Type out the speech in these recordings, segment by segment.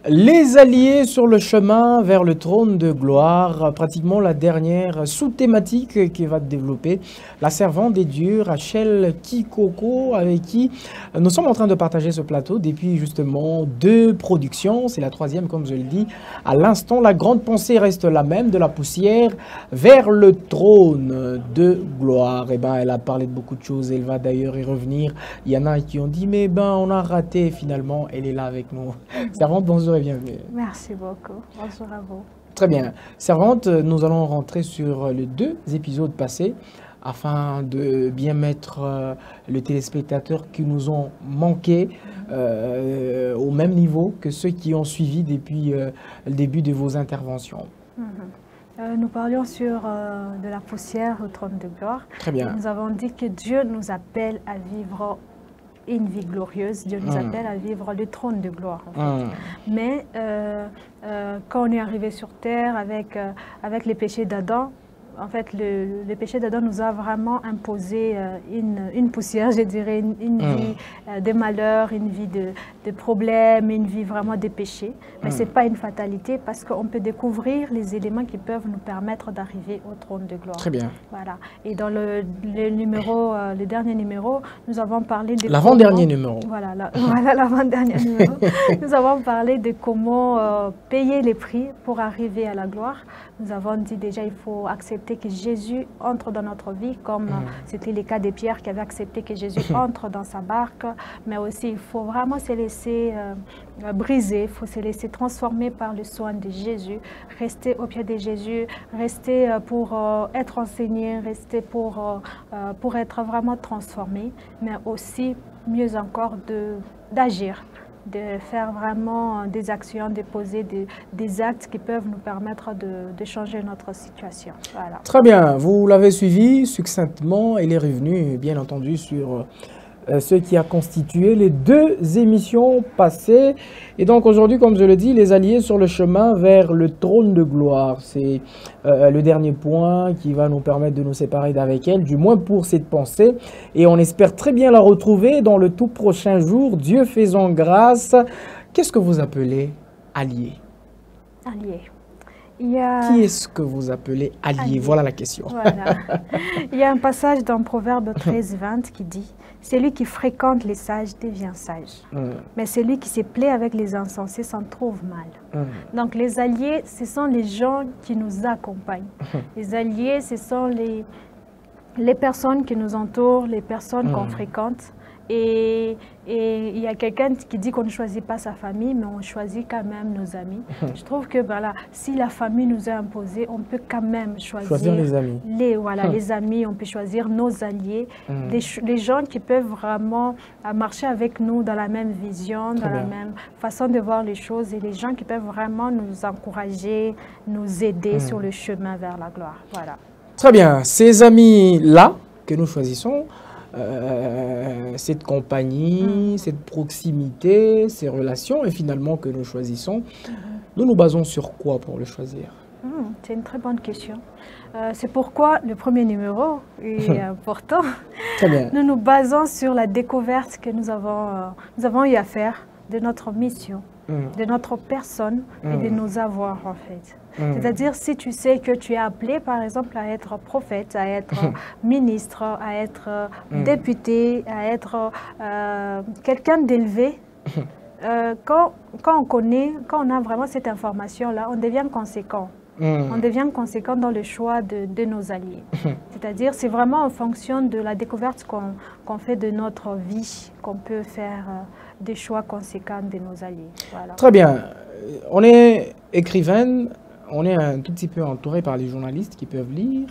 Les alliés sur le chemin vers le trône de gloire, pratiquement la dernière sous-thématique qui va développer la servante des dieux, Rachel Kikoko, avec qui nous sommes en train de partager ce plateau depuis justement 2 productions. C'est la 3e, comme je le dis. À l'instant, la grande pensée reste la même, de la poussière vers le trône de gloire. Et ben, elle a parlé de beaucoup de choses, elle va d'ailleurs y revenir. Il y en a qui ont dit, mais ben, on a raté finalement, elle est là avec nous. Servante, bonjour et bienvenue. Merci beaucoup. Bonjour à vous. Très bien. Servante, nous allons rentrer sur les 2 épisodes passés afin de bien mettre les téléspectateurs qui nous ont manqué au même niveau que ceux qui ont suivi depuis le début de vos interventions. Nous parlions sur de la poussière au trône de gloire. Très bien. Et nous avons dit que Dieu nous appelle à vivre une vie glorieuse. Dieu nous appelle à vivre le trône de gloire. En fait. Mais quand on est arrivé sur terre avec les péchés d'Adam, en fait, le péché d'Adam nous a vraiment imposé une poussière, je dirais, une vie de malheur, une vie de problèmes, une vie vraiment de péché. Mais ce n'est pas une fatalité parce qu'on peut découvrir les éléments qui peuvent nous permettre d'arriver au trône de gloire. Très bien. Voilà. Et dans le dernier numéro, nous avons parlé de... L'avant-dernier numéro. Voilà, l'avant-dernier numéro. Nous avons parlé de comment payer les prix pour arriver à la gloire. Nous avons dit déjà il faut accepter que Jésus entre dans notre vie, comme c'était le cas de Pierre qui avait accepté que Jésus entre dans sa barque. Mais aussi, il faut vraiment se laisser briser, il faut se laisser transformer par le soin de Jésus, rester au pied de Jésus, rester pour être enseigné, rester pour être vraiment transformé, mais aussi, mieux encore, d'agir, de faire vraiment des actions, de poser des actes qui peuvent nous permettre de changer notre situation. Voilà. Très bien, vous l'avez suivi succinctement. Il est revenu, bien entendu, sur ce qui a constitué les 2 émissions passées. Et donc aujourd'hui, comme je le dis, les alliés sur le chemin vers le trône de gloire. C'est le dernier point qui va nous permettre de nous séparer d'avec elle, du moins pour cette pensée. Et on espère très bien la retrouver dans le tout prochain jour, Dieu faisant grâce. Qu'est-ce que vous appelez allié? Allié. Qui est-ce que vous appelez allié? Voilà la question. Voilà. Il y a un passage dans Proverbe 13-20 qui dit « Celui qui fréquente les sages devient sage, mais celui qui se plaît avec les insensés s'en trouve mal. » Donc les alliés, ce sont les gens qui nous accompagnent. Les alliés, ce sont les personnes qui nous entourent, les personnes qu'on fréquente. Et il y a quelqu'un qui dit qu'on ne choisit pas sa famille, mais on choisit quand même nos amis. Je trouve que voilà, si la famille nous est imposée, on peut quand même choisir les amis. Les amis, on peut choisir nos alliés, les gens qui peuvent vraiment marcher avec nous dans la même vision, dans la même façon de voir les choses, et les gens qui peuvent vraiment nous encourager, nous aider sur le chemin vers la gloire. Voilà. Très bien. Ces amis-là que nous choisissons, cette compagnie, cette proximité, ces relations, et finalement que nous choisissons, nous nous basons sur quoi pour le choisir? C'est une très bonne question. C'est pourquoi le premier numéro est important. Très bien. Nous nous basons sur la découverte que nous avons eu à faire de notre mission, de notre personne et de nos avoirs en fait. C'est-à-dire, si tu sais que tu es appelé, par exemple, à être prophète, à être ministre, à être député, à être quelqu'un d'élevé, quand on connaît, quand on a vraiment cette information-là, on devient conséquent. On devient conséquent dans le choix de nos alliés. C'est-à-dire, c'est vraiment en fonction de la découverte qu'on fait de notre vie qu'on peut faire des choix conséquents de nos alliés. Voilà. Très bien. On est écrivaine. On est un tout petit peu entouré par les journalistes qui peuvent lire.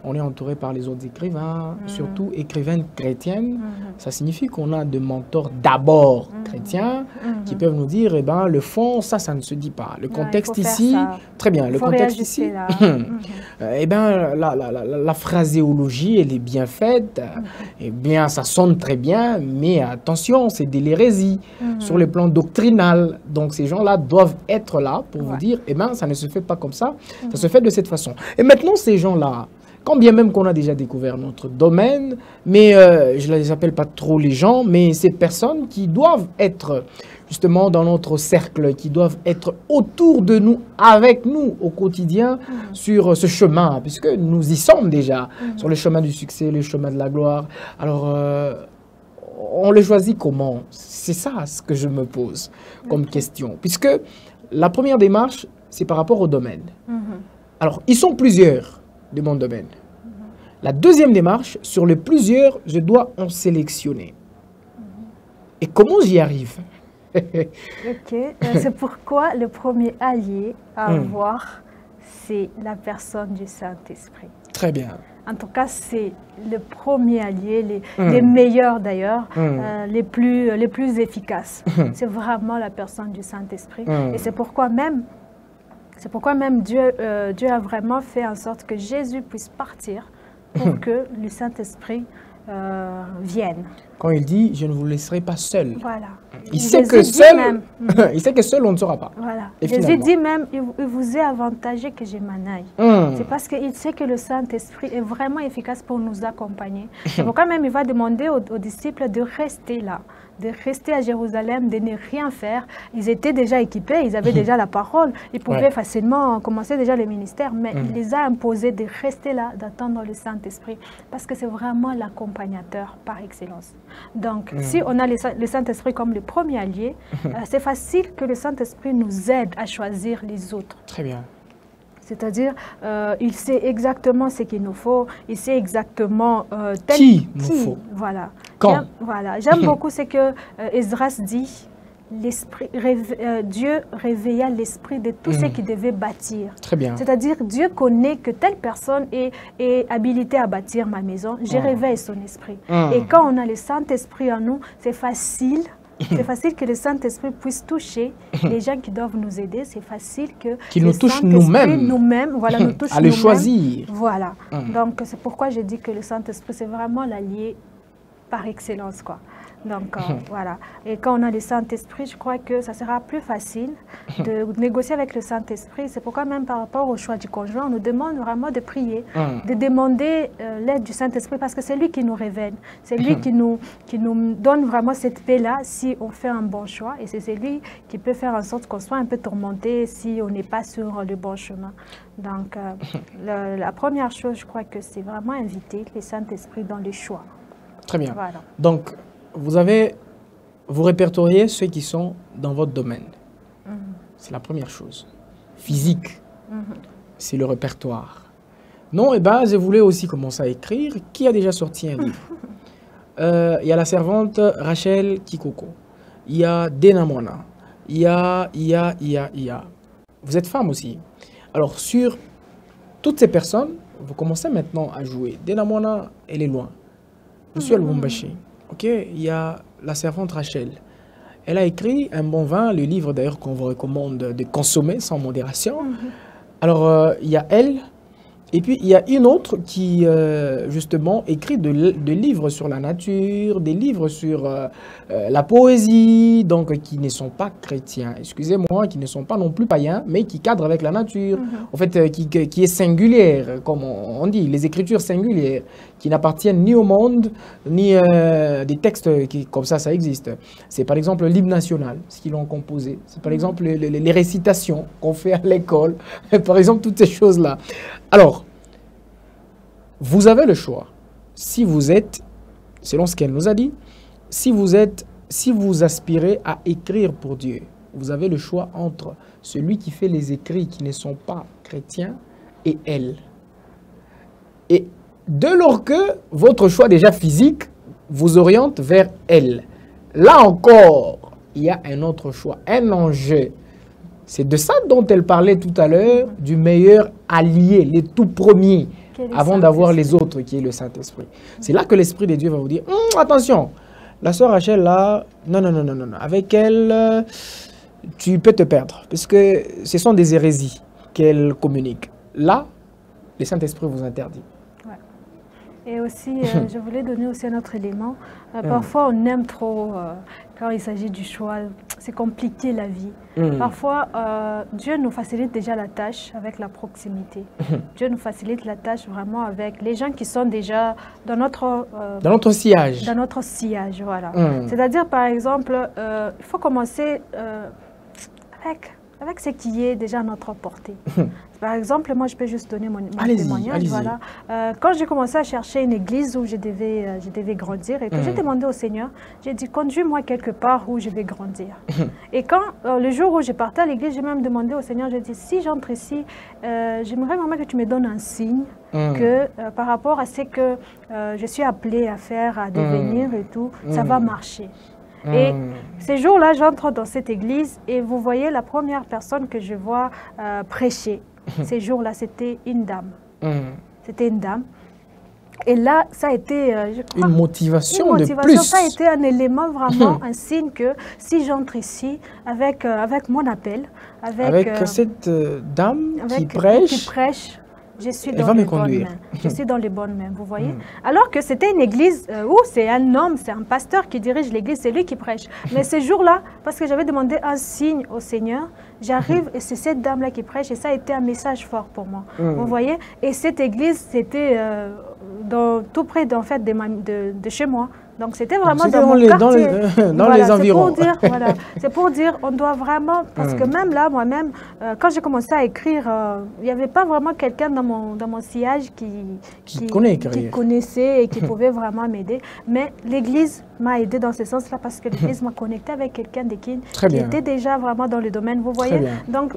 On est entouré par les autres écrivains, surtout écrivaines chrétiennes. Ça signifie qu'on a des mentors d'abord chrétiens qui peuvent nous dire, eh ben, le fond, ça ne se dit pas. Le contexte ici, très bien, le contexte ici, eh ben, la phraséologie, elle est bien faite. Eh bien, ça sonne très bien, mais attention, c'est de l'hérésie sur le plan doctrinal. Donc, ces gens-là doivent être là pour vous dire, eh ben, ça ne se fait pas comme ça se fait de cette façon. Et maintenant, ces gens-là, quand bien même qu'on a déjà découvert notre domaine, mais je ne les appelle pas trop les gens, mais ces personnes qui doivent être justement dans notre cercle, qui doivent être autour de nous, avec nous au quotidien sur ce chemin, puisque nous y sommes déjà, sur le chemin du succès, le chemin de la gloire. Alors, on le choisit comment? C'est ça ce que je me pose comme question, puisque la première démarche, c'est par rapport au domaine. Alors, ils sont plusieurs de mon domaine. La deuxième démarche, sur les plusieurs, je dois en sélectionner. Et comment j'y arrive? Ok, c'est pourquoi le premier allié à avoir, c'est la personne du Saint-Esprit. Très bien. En tout cas, c'est le premier allié, les meilleurs d'ailleurs, les plus efficaces. C'est vraiment la personne du Saint-Esprit. Et c'est pourquoi même Dieu a vraiment fait en sorte que Jésus puisse partir pour que le Saint-Esprit vienne. Quand il dit, je ne vous laisserai pas seul. Voilà. Il sait que seul, il sait que seul on ne sera pas. Voilà. Et Jésus dit même, il vous est avantagé que je m'en aille. C'est parce qu'il sait que le Saint-Esprit est vraiment efficace pour nous accompagner. C'est pourquoi même il va demander aux disciples de rester là, de rester à Jérusalem, de ne rien faire. Ils étaient déjà équipés, ils avaient déjà la parole, ils pouvaient facilement commencer déjà le ministère, mais il les a imposés de rester là, d'attendre le Saint-Esprit, parce que c'est vraiment l'accompagnateur par excellence. Donc, si on a le Saint-Esprit comme le premier allié, c'est facile que le Saint-Esprit nous aide à choisir les autres. Très bien. C'est-à-dire, il sait exactement ce qu'il nous faut, il sait exactement qui nous faut. Voilà. Quand. Voilà. J'aime beaucoup ce que Esdras dit. Dieu réveilla l'esprit de tout ce qu'il devait bâtir. Très bien. C'est-à-dire, Dieu connaît que telle personne est habilitée à bâtir ma maison. Je réveille son esprit. Et quand on a le Saint-Esprit en nous, c'est facile. C'est facile que le Saint-Esprit puisse toucher les gens qui doivent nous aider. C'est facile qu'il nous touche nous-mêmes. Voilà, nous touche à le choisir. Voilà. Donc, c'est pourquoi je dis que le Saint-Esprit, c'est vraiment l'allié par excellence, quoi. Donc, voilà. Et quand on a le Saint-Esprit, je crois que ça sera plus facile de négocier avec le Saint-Esprit. C'est pourquoi même par rapport au choix du conjoint, on nous demande vraiment de prier, de demander l'aide du Saint-Esprit, parce que c'est lui qui nous révèle. C'est lui qui nous donne vraiment cette paix-là si on fait un bon choix. Et c'est lui qui peut faire en sorte qu'on soit un peu tourmenté si on n'est pas sur le bon chemin. Donc, la première chose, je crois que c'est vraiment inviter le Saint-Esprit dans les choix. Très bien. Voilà. Donc, vous répertoriez ceux qui sont dans votre domaine. C'est la première chose. Physique, c'est le répertoire. Non, eh ben, je voulais aussi commencer à écrire. Qui a déjà sorti un livre? Il y a la servante Rachel Kikoko. Il y a Denamona. Il y a. Vous êtes femme aussi. Alors, sur toutes ces personnes, vous commencez maintenant à jouer. Denamona, elle est loin. Monsieur Lubumbashi. Ok, il y a la servante Rachel. Elle a écrit Un bon vin, le livre d'ailleurs qu'on vous recommande de consommer sans modération. Alors, il y a elle, et puis il y a une autre qui, justement, écrit des livres sur la nature, des livres sur la poésie, donc qui ne sont pas chrétiens, excusez-moi, qui ne sont pas non plus païens, mais qui cadrent avec la nature, en fait, qui est singulière, comme on dit, les écritures singulières, qui n'appartiennent ni au monde, ni des textes qui, comme ça existe. C'est par exemple l'hymne national, ce qu'ils ont composé. C'est par exemple les récitations qu'on fait à l'école, par exemple toutes ces choses-là. Alors, vous avez le choix. Si vous êtes, selon ce qu'elle nous a dit, si vous aspirez à écrire pour Dieu, vous avez le choix entre celui qui fait les écrits qui ne sont pas chrétiens et elle. Et dès lors que votre choix déjà physique vous oriente vers elle, là encore, il y a un autre choix, un enjeu. C'est de ça dont elle parlait tout à l'heure, du meilleur allié, les tout premiers, avant d'avoir les autres, qui est le Saint-Esprit. C'est là que l'Esprit de Dieu va vous dire, attention, la sœur Rachel, là, non, avec elle, tu peux te perdre, parce que ce sont des hérésies qu'elle communique. Là, le Saint-Esprit vous interdit. Et aussi, je voulais donner aussi un autre élément. Parfois, on aime trop, quand il s'agit du choix, c'est compliqué la vie. Parfois, Dieu nous facilite déjà la tâche avec la proximité. Dieu nous facilite la tâche vraiment avec les gens qui sont déjà dans notre sillage. Dans notre sillage, voilà. C'est-à-dire, par exemple, il faut commencer avec ce qui est déjà à notre portée. Par exemple, moi, je peux juste donner mon témoignage. Voilà. Quand j'ai commencé à chercher une église où je devais grandir et que j'ai demandé au Seigneur, j'ai dit, conduis-moi quelque part où je vais grandir. Et quand, le jour où je partais à l'église, j'ai même demandé au Seigneur, j'ai dit, si j'entre ici, j'aimerais vraiment que tu me donnes un signe que par rapport à ce que je suis appelée à faire, à devenir et tout, ça va marcher. Et ces jours-là, j'entre dans cette église et vous voyez la première personne que je vois prêcher. Ces jours-là, c'était une dame. C'était une dame. Et là, ça a été, je crois, une motivation de plus. Ça a été un élément vraiment, un signe que si j'entre ici avec mon appel, avec cette dame qui prêche, je suis dans les bonnes mains. Je suis dans les bonnes mains, vous voyez. Alors que c'était une église où c'est un homme, c'est un pasteur qui dirige l'église, c'est lui qui prêche. Mais ce jour-là, parce que j'avais demandé un signe au Seigneur, j'arrive et c'est cette dame-là qui prêche et ça a été un message fort pour moi. Vous voyez. Et cette église, c'était tout près en fait, de chez moi. Donc c'était vraiment dans mon quartier. Dans les environs. C'est pour dire, on doit vraiment, parce que même là, moi-même, quand j'ai commencé à écrire, il n'y avait pas vraiment quelqu'un dans mon sillage qui connaissait et qui pouvait vraiment m'aider. Mais l'église m'a aidé dans ce sens-là parce que l'église m'a connecté avec quelqu'un qui était déjà vraiment dans le domaine. Vous voyez. Donc,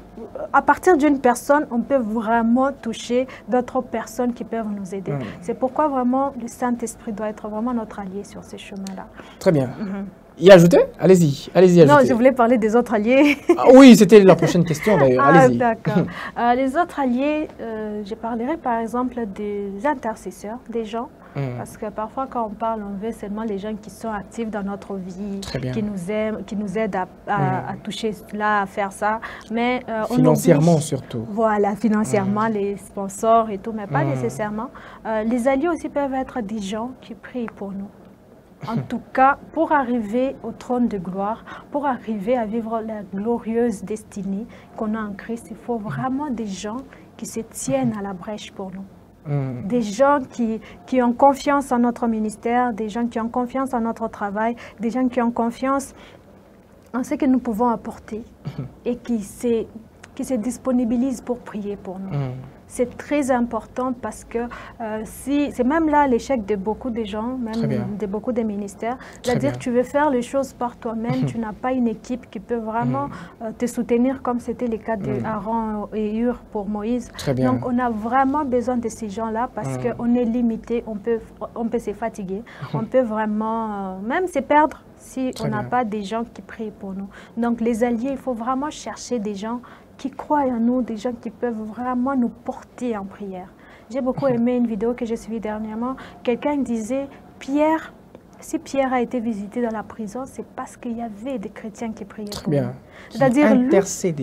à partir d'une personne, on peut vraiment toucher d'autres personnes qui peuvent nous aider. C'est pourquoi vraiment le Saint-Esprit doit être vraiment notre allié sur ce chemin-là. Très bien. Y ajouter? Allez-y, allez-y. Non, je voulais parler des autres alliés. Oui, c'était la prochaine question d'ailleurs. Allez-y. D'accord. Les autres alliés, je parlerai par exemple des intercesseurs, des gens. Parce que parfois, quand on parle, on veut seulement les gens qui sont actifs dans notre vie, qui nous aiment, qui nous aident à toucher cela, à faire ça. Mais financièrement surtout. Voilà, financièrement, les sponsors et tout, mais pas nécessairement. Les alliés aussi peuvent être des gens qui prient pour nous. En tout cas, pour arriver au trône de gloire, pour arriver à vivre la glorieuse destinée qu'on a en Christ, il faut vraiment des gens qui se tiennent à la brèche pour nous. Des gens qui ont confiance en notre ministère, des gens qui ont confiance en notre travail, des gens qui ont confiance en ce que nous pouvons apporter et qui se disponibilisent pour prier pour nous. C'est très important parce que c'est même là l'échec de beaucoup de gens, même de beaucoup de ministères. C'est-à-dire que tu veux faire les choses par toi-même, tu n'as pas une équipe qui peut vraiment te soutenir comme c'était le cas d'Aaron et Hur pour Moïse. Donc on a vraiment besoin de ces gens-là parce qu'on est limité, on peut se fatiguer, on peut vraiment même se perdre si on n'a pas des gens qui prient pour nous. Donc les alliés, il faut vraiment chercher des gens qui croient en nous, des gens qui peuvent vraiment nous porter en prière. J'ai beaucoup aimé une vidéo que j'ai suivie dernièrement. Quelqu'un disait, si Pierre a été visité dans la prison, c'est parce qu'il y avait des chrétiens qui priaient pour lui. C'est-à-dire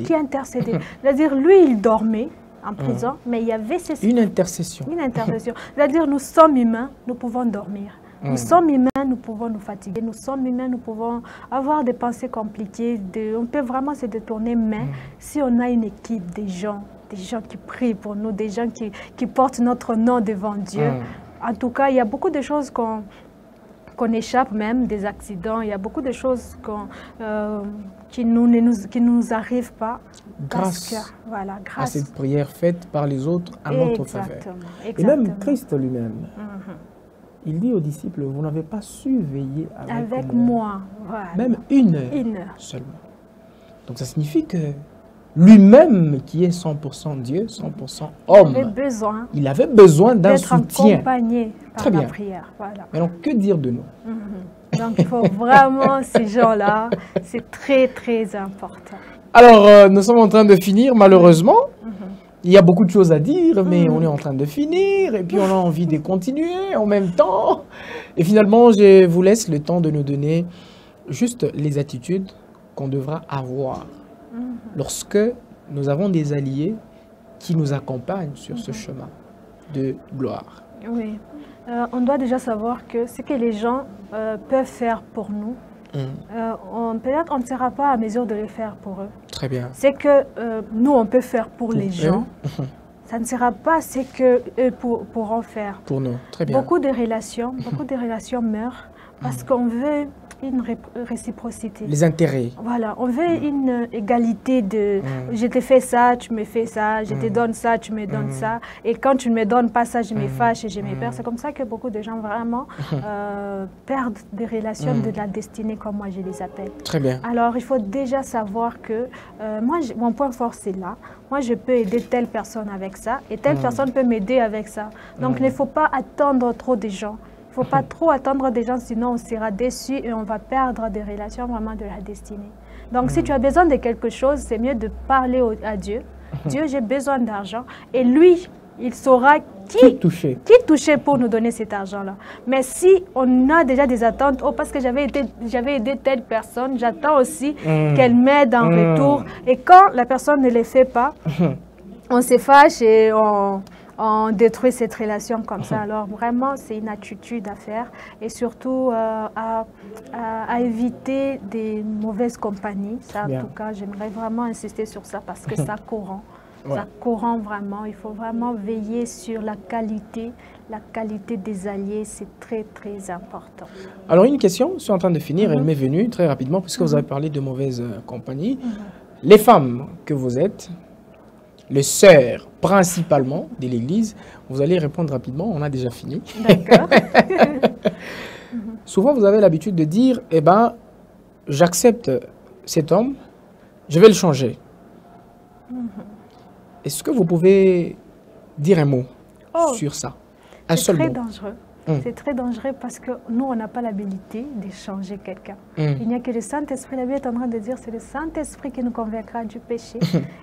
qui intercédaient. C'est-à-dire lui, il dormait en prison, mais il y avait une intercession. Une intercession. C'est-à-dire nous sommes humains, nous pouvons dormir. Nous sommes humains, nous pouvons nous fatiguer. Nous sommes humains, nous pouvons avoir des pensées compliquées. On peut vraiment se détourner, mais si on a une équipe, des gens qui prient pour nous, des gens qui portent notre nom devant Dieu. En tout cas, il y a beaucoup de choses qu'on échappe même, des accidents. Il y a beaucoup de choses qui ne nous arrivent pas. Grâce à cette prière faite par les autres à notre faveur. Et même Christ lui-même. Il dit aux disciples, vous n'avez pas su veiller avec moi. Voilà. Même une heure seulement. Donc ça signifie que lui-même, qui est 100% Dieu, 100% homme, il avait besoin d'un soutien. Accompagné par la prière. Voilà. Mais donc, que dire de nous? Donc il faut vraiment ces gens-là, c'est très très important. Alors, nous sommes en train de finir, malheureusement. Il y a beaucoup de choses à dire, mais on est en train de finir et puis on a envie de continuer en même temps. Et finalement, je vous laisse le temps de nous donner juste les attitudes qu'on devra avoir lorsque nous avons des alliés qui nous accompagnent sur ce chemin de gloire. Oui, on doit déjà savoir que ce que les gens peuvent faire pour nous, peut-être on ne sera pas à mesure de le faire pour eux. Très bien. C'est que nous, on peut faire pour les gens. Ça ne sera pas ce qu'eux pourront faire. Pour nous, très bien. Beaucoup de relations meurent parce qu'on veut une réciprocité. Les intérêts. Voilà, on veut une égalité de je te fais ça, tu me fais ça, je te donne ça, tu me donnes ça. Et quand tu ne me donnes pas ça, je me fâche et je me perds. C'est comme ça que beaucoup de gens vraiment perdent des relations de la destinée, comme moi je les appelle. Très bien. Alors, il faut déjà savoir que moi, mon point fort, c'est là. Moi, je peux aider telle personne avec ça et telle personne peut m'aider avec ça. Donc, il ne faut pas attendre trop des gens. Il ne faut pas trop attendre des gens, sinon on sera déçu et on va perdre des relations vraiment de la destinée. Donc, si tu as besoin de quelque chose, c'est mieux de parler à Dieu. Dieu, j'ai besoin d'argent. Et lui, il saura qui toucher pour nous donner cet argent-là. Mais si on a déjà des attentes, parce que j'avais aidé telle personne, j'attends aussi qu'elle m'aide en retour. Et quand la personne ne le fait pas, on se fâche et on détruit cette relation comme ça. Alors vraiment, c'est une attitude à faire et surtout à éviter des mauvaises compagnies. Ça, en tout cas, j'aimerais vraiment insister sur ça parce que ça courant. Ça courant vraiment. Il faut vraiment veiller sur la qualité des alliés. C'est très, très important. Alors, une question, je suis en train de finir, elle m'est venue très rapidement puisque vous avez parlé de mauvaises compagnies. Les femmes que vous êtes, les sœurs principalement de l'Église, vous allez répondre rapidement, on a déjà fini. D'accord. Souvent, vous avez l'habitude de dire, eh ben, j'accepte cet homme, je vais le changer. Est-ce que vous pouvez dire un mot sur ça? Un seul mot. C'est très dangereux. C'est très dangereux parce que nous, on n'a pas l'habilité de changer quelqu'un. Il n'y a que le Saint-Esprit. La Bible est en train de dire que c'est le Saint-Esprit qui nous convaincra du péché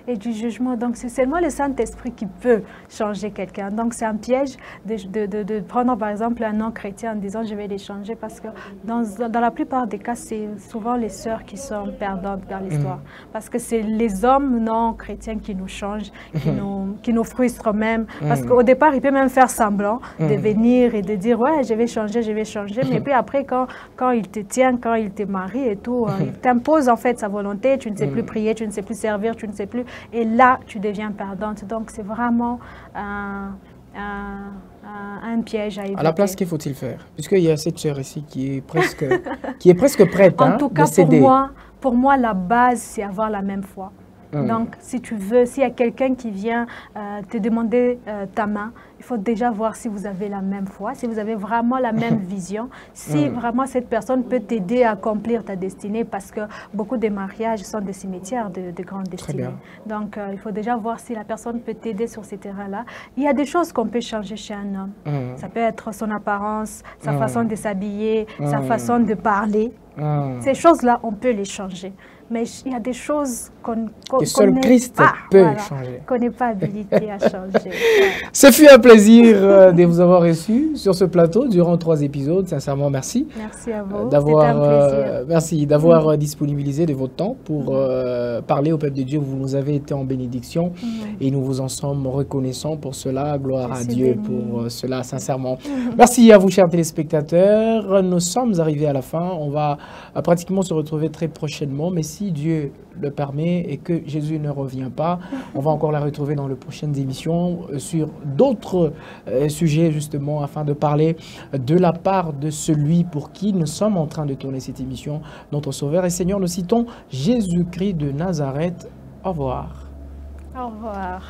et du jugement. Donc, c'est seulement le Saint-Esprit qui peut changer quelqu'un. Donc, c'est un piège de prendre, par exemple, un non-chrétien en disant « je vais les changer » parce que dans la plupart des cas, c'est souvent les sœurs qui sont perdantes dans l'histoire. Parce que c'est les hommes non-chrétiens qui nous changent, qui nous frustrent même. Parce qu'au départ, il peut même faire semblant de venir et de dire ouais, je vais changer, mais puis après, quand il te tient, quand il te marie et tout, il t'impose en fait sa volonté, tu ne sais plus prier, tu ne sais plus servir, tu ne sais plus, et là, tu deviens perdante. Donc, c'est vraiment un piège à éviter. À la place, qu'est-ce qu'il faut-il faire? Puisqu'il y a cette sœur ici qui est presque prête en tout cas, de céder. Pour moi, la base, c'est avoir la même foi. Donc, si tu veux, s'il y a quelqu'un qui vient te demander ta main, il faut déjà voir si vous avez la même foi, si vous avez vraiment la même vision, si vraiment cette personne peut t'aider à accomplir ta destinée, parce que beaucoup de mariages sont des cimetières de grandes destinées. Donc, il faut déjà voir si la personne peut t'aider sur ces terrains-là. Il y a des choses qu'on peut changer chez un homme. Ça peut être son apparence, sa façon de s'habiller, sa façon de parler. Ces choses-là, on peut les changer. Mais il y a des choses que seul Christ peut changer. Qu'on n'est pas habilité à changer. Ce fut un plaisir de vous avoir reçu sur ce plateau durant 3 épisodes. Sincèrement, merci. Merci à vous. Merci d'avoir disponibilisé de votre temps pour parler au peuple de Dieu. Vous nous avez été en bénédiction et nous vous en sommes reconnaissants pour cela. Gloire à Dieu pour cela, sincèrement. Merci à vous, chers téléspectateurs. Nous sommes arrivés à la fin. On va pratiquement se retrouver très prochainement. Mais si Dieu le permet et que Jésus ne revient pas, on va encore la retrouver dans les prochaines émissions sur d'autres sujets justement afin de parler de la part de celui pour qui nous sommes en train de tourner cette émission, notre Sauveur et Seigneur. Nous citons Jésus-Christ de Nazareth. Au revoir. Au revoir.